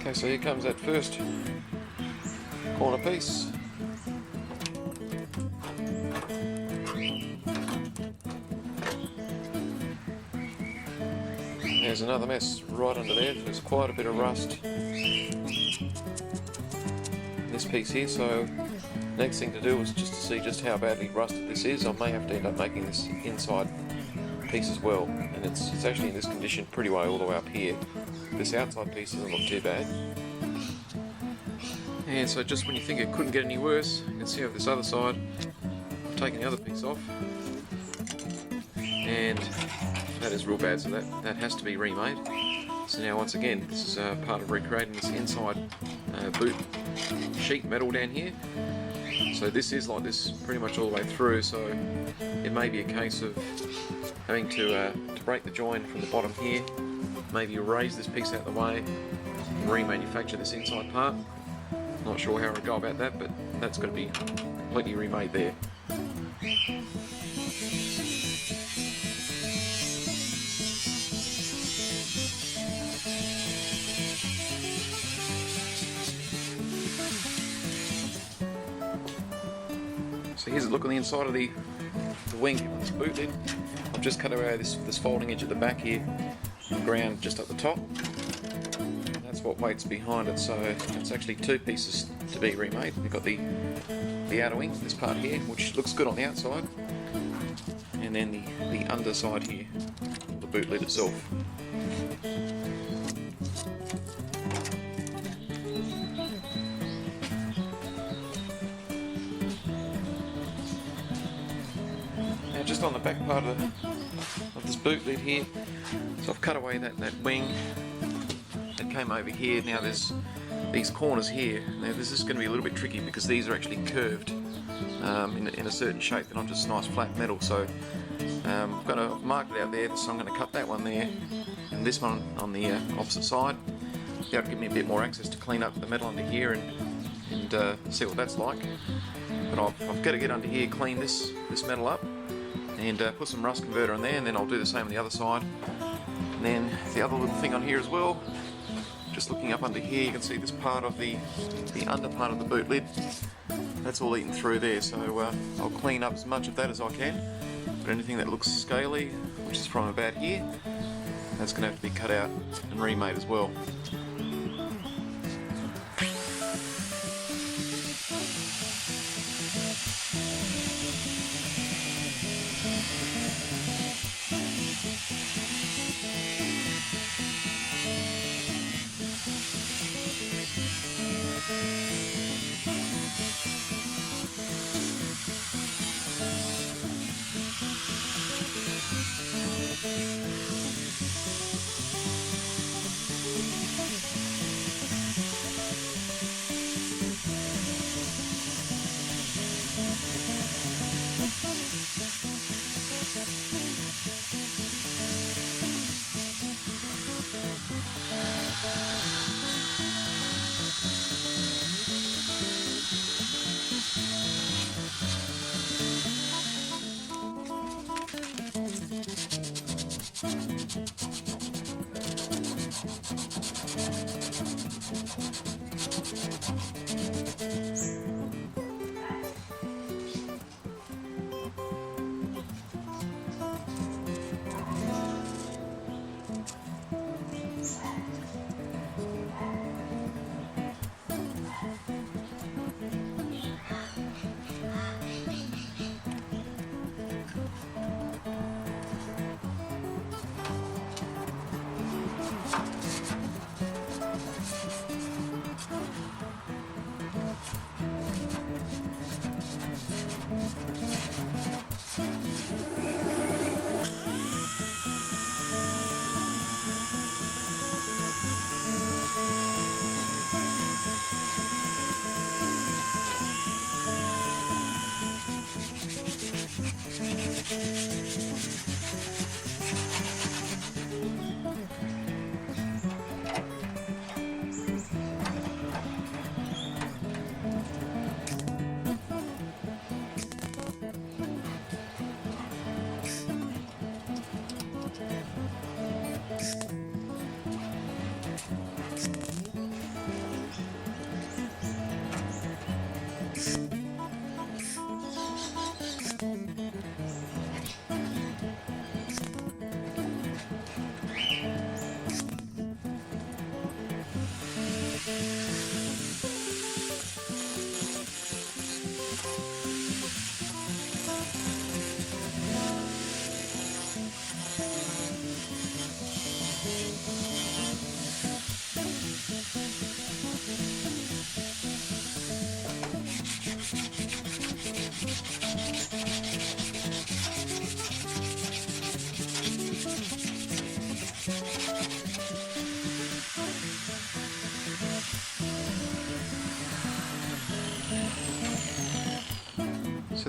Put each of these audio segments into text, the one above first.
Okay, so here comes that first corner piece. There's another mess right under there. There's quite a bit of rust in this piece here, so next thing to do is just to see just how badly rusted this is. I may have to end up making this inside piece as well, and it's actually in this condition pretty well all the way up here. This outside piece doesn't look too bad. And so just when you think it couldn't get any worse, you can see over this other side, I've taken the other piece off, and that is real bad, so that has to be remade. So now once again, this is part of recreating this inside boot sheet metal down here. So this is like this pretty much all the way through, so it may be a case of having to break the join from the bottom here, maybe raise this piece out of the way, and remanufacture this inside part. Not sure how I'd go about that, but that's got to be completely remade there. So here's a look on the inside of the wing of this boot lid. I've just cut away this folding edge at the back here and ground just at the top. That's what waits behind it, so it's actually two pieces to be remade. We've got the outer wing, this part here, which looks good on the outside, and then the underside here, the boot lid itself. Now just on the back part of this boot lid here, so I've cut away that wing that came over here. Now there's these corners here. Now this is going to be a little bit tricky because these are actually curved in a certain shape. They're not just nice flat metal. So I'm going to mark it out there, so I'm going to cut that one there and this one on the opposite side. That'll give me a bit more access to clean up the metal under here and see what that's like. But I've got to get under here, clean this metal up, and put some rust converter on there, and then I'll do the same on the other side. And then the other little thing on here as well, just looking up under here, you can see this part of the under part of the boot lid. That's all eaten through there, so I'll clean up as much of that as I can. But anything that looks scaly, which is from about here, that's going to have to be cut out and remade as well.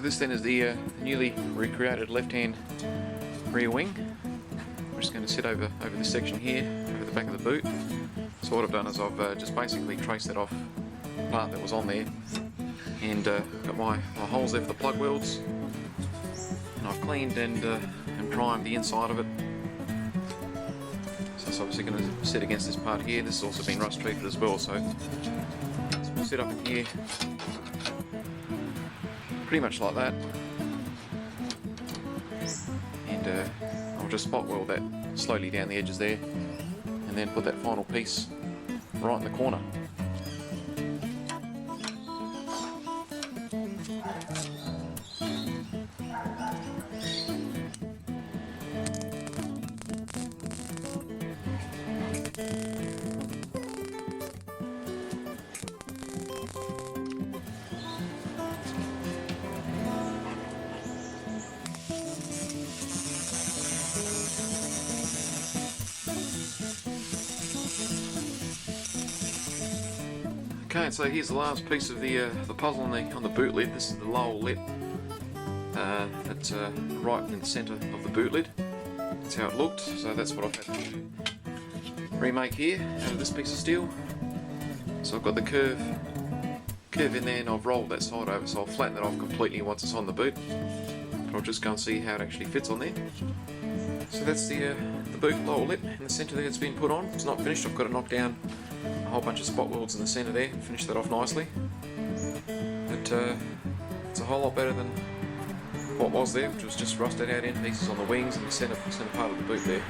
So this then is the newly recreated left-hand rear wing. We're just going to sit over this section here, over the back of the boot. So what I've done is I've just basically traced that off part that was on there, and got my holes there for the plug welds, and I've cleaned and primed the inside of it. So it's obviously going to sit against this part here. This has also been rust treated as well, so we'll sit up in here pretty much like that, and I'll just spot weld that slowly down the edges there, and then put that final piece right in the corner. Okay, so here's the last piece of the puzzle on the boot lid. This is the lower lip that's right in the centre of the boot lid. That's how it looked. So that's what I've had to remake here out of this piece of steel. So I've got the curve in there, and I've rolled that side over, so I'll flatten it off completely once it's on the boot. But I'll just go and see how it actually fits on there. So that's the boot lower lip in the centre there. It's been put on. It's not finished. I've got to knock down a whole bunch of spot welds in the centre there and finish that off nicely. But it's a whole lot better than what was there, which was just rusted out end pieces on the wings and the centre part of the boot there.